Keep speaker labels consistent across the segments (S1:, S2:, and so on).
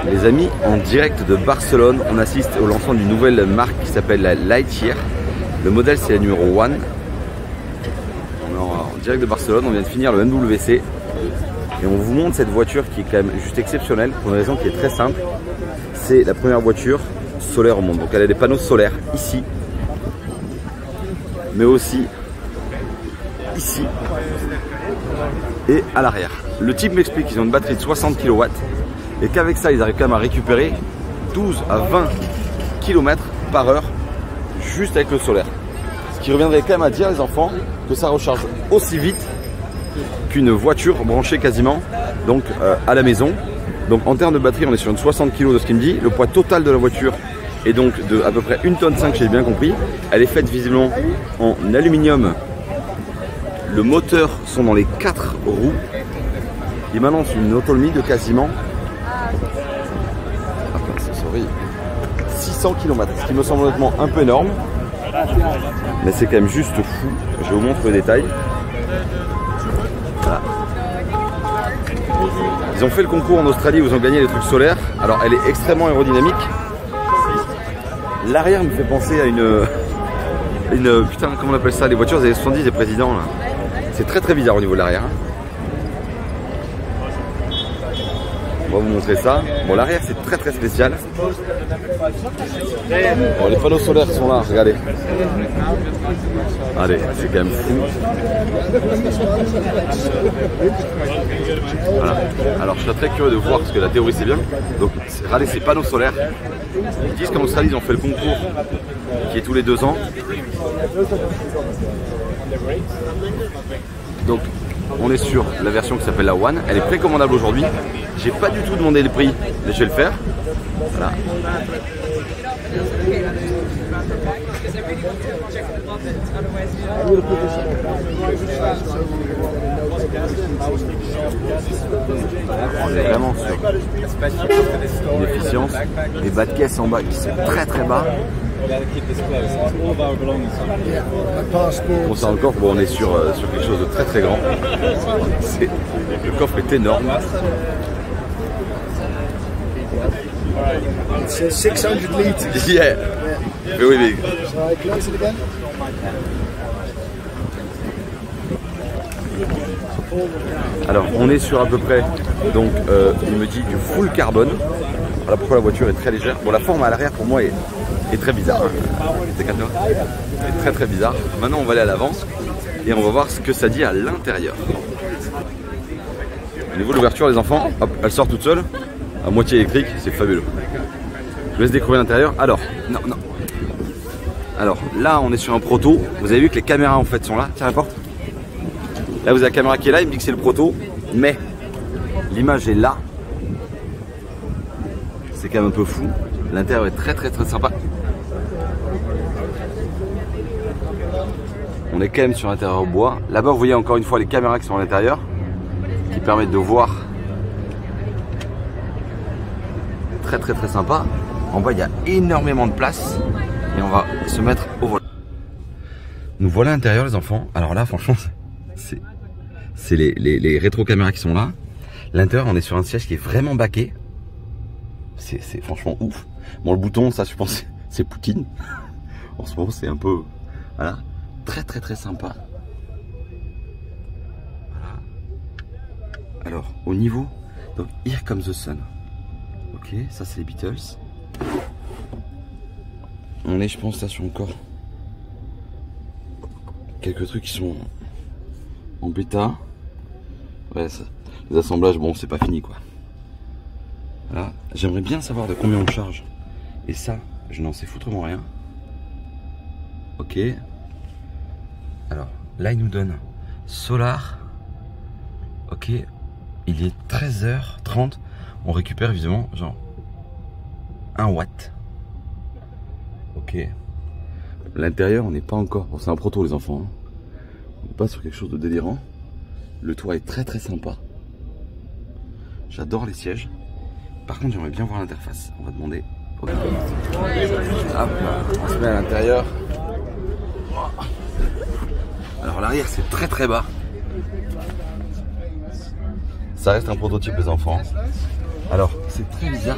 S1: Les amis, en direct de Barcelone, on assiste au lancement d'une nouvelle marque qui s'appelle la Lightyear. Le modèle c'est la numéro 1. On est en direct de Barcelone, on vient de finir le MWC. Et on vous montre cette voiture qui est quand même juste exceptionnelle pour une raison qui est très simple. C'est la première voiture solaire au monde. Donc elle a des panneaux solaires ici, mais aussi ici et à l'arrière. Le type m'explique qu'ils ont une batterie de 60 kW et qu'avec ça ils arrivent quand même à récupérer 12 à 20 km par heure juste avec le solaire. Ce qui reviendrait quand même à dire, les enfants, que ça recharge aussi vite qu'une voiture branchée quasiment donc à la maison. Donc en termes de batterie, on est sur une 60 kg de ce qu'il me dit. Le poids total de la voiture est donc de à peu près 1,5 tonne, j'ai bien compris. Elle est faite visiblement en aluminium. Le moteur sont dans les 4 roues. Et maintenant c'est une autonomie de quasiment 600 km. Ce qui me semble honnêtement un peu énorme. Mais c'est quand même juste fou. Je vous montre le détail. Voilà. Ils ont fait le concours en Australie où ils ont gagné les trucs solaires. Alors elle est extrêmement aérodynamique. L'arrière me fait penser à une putain, comment on appelle ça, les voitures des années 70 des présidents là. C'est très très bizarre au niveau de l'arrière. On va vous montrer ça. Bon, l'arrière c'est très très spécial. Bon, les panneaux solaires sont là, regardez. Allez, c'est quand même fou. Voilà. Alors je serais très curieux de voir parce que la théorie c'est bien. Donc regardez ces panneaux solaires. Ils disent qu'en Australie ils ont fait le concours qui est tous les 2 ans. Donc on est sur la version qui s'appelle la One. Elle est précommandable aujourd'hui. J'ai pas du tout demandé le prix, mais je vais le faire. Voilà. On est vraiment sur une efficience. Les bas de caisse en bas qui sont très très bas. On sent encore qu'on est sur quelque chose de très très grand. Le coffre est énorme.
S2: It's 600 litres.
S1: Yeah. Very big.
S2: Shall I close it again?
S1: Alors on est sur à peu près, donc il me dit du full carbone. Voilà pourquoi la voiture est très légère. Bon, la forme à l'arrière pour moi est très bizarre. C'est très très bizarre. Maintenant on va aller à l'avant et on va voir ce que ça dit à l'intérieur. Au niveau de l'ouverture, les enfants, hop, elle sort toute seule, à moitié électrique, c'est fabuleux. Je vous laisse découvrir l'intérieur. Alors, non. Alors là on est sur un proto. Vous avez vu que les caméras en fait sont là. Tiens la porte. Là vous avez la caméra qui est là, il me dit que c'est le proto, mais l'image est là. C'est quand même un peu fou. L'intérieur est très très très sympa. On est quand même sur l'intérieur bois. Là-bas vous voyez encore une fois les caméras qui sont à l'intérieur, qui permettent de voir. Très très très sympa. En bas il y a énormément de place. Et on va se mettre au volant. Nous voilà à l'intérieur les enfants. Alors là franchement c'est les rétro-caméras qui sont là. L'intérieur on est sur un siège qui est vraiment baquet. C'est franchement ouf. Bon, le bouton ça je pense c'est Poutine. En ce moment c'est un peu, voilà, très très très sympa. Voilà. Alors au niveau, donc Here Comes the Sun. Ok, ça c'est les Beatles. On est, je pense, là sur encore quelques trucs qui sont en bêta. Ouais, ça, les assemblages, bon, c'est pas fini quoi. Voilà, j'aimerais bien savoir de combien on charge. Et ça, je n'en sais foutrement rien. Ok. Alors, là, il nous donne solar. Ok. Il est 13h30. On récupère évidemment, genre, 1 watt. Ok. L'intérieur, on n'est pas encore. Bon, c'est un proto, les enfants. Hein. On n'est pas sur quelque chose de délirant. Le toit est très très sympa. J'adore les sièges. Par contre, j'aimerais bien voir l'interface. On va demander. Okay. Hop là, on se met à l'intérieur. Alors l'arrière, c'est très très bas. Ça reste un prototype, les enfants. Alors, c'est très bizarre.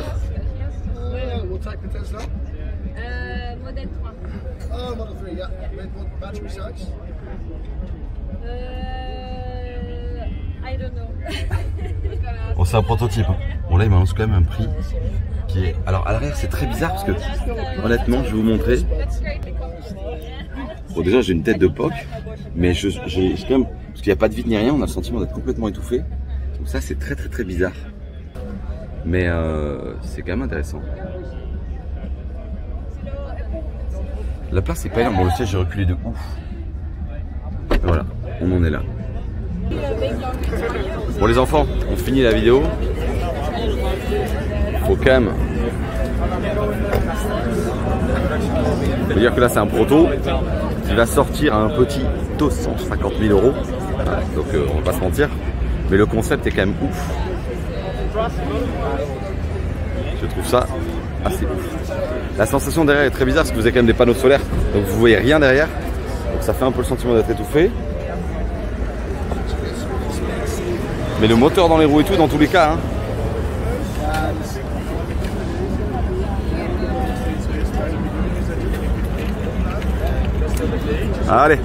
S2: We'll take the Tesla.
S3: Modèle 3.
S2: Oh, Model 3, yeah. What battery size?
S3: I don't know.
S1: Bon, c'est un prototype. Hein. Bon, là, il m'annonce quand même un prix qui est. Alors, à l'arrière, c'est très bizarre parce que, honnêtement, je vais vous montrer. Bon, déjà, j'ai une tête de POC, mais j'ai quand même. Parce qu'il n'y a pas de vide ni rien, on a le sentiment d'être complètement étouffé. Donc, ça, c'est très, très, très bizarre. Mais c'est quand même intéressant. La place, c'est pas énorme. Bon, le siège est reculé de ouf. Et voilà, on en est là. Bon les enfants, on finit la vidéo. Faut quand même faut dire que là c'est un proto qui va sortir à un petit 250 000 €. Voilà, donc on va pas se mentir. Mais le concept est quand même ouf. Je trouve ça assez ouf. La sensation derrière est très bizarre parce que vous avez quand même des panneaux solaires. Donc vous voyez rien derrière. Donc ça fait un peu le sentiment d'être étouffé. Mais le moteur dans les roues et tout, dans tous les cas. Hein. Allez.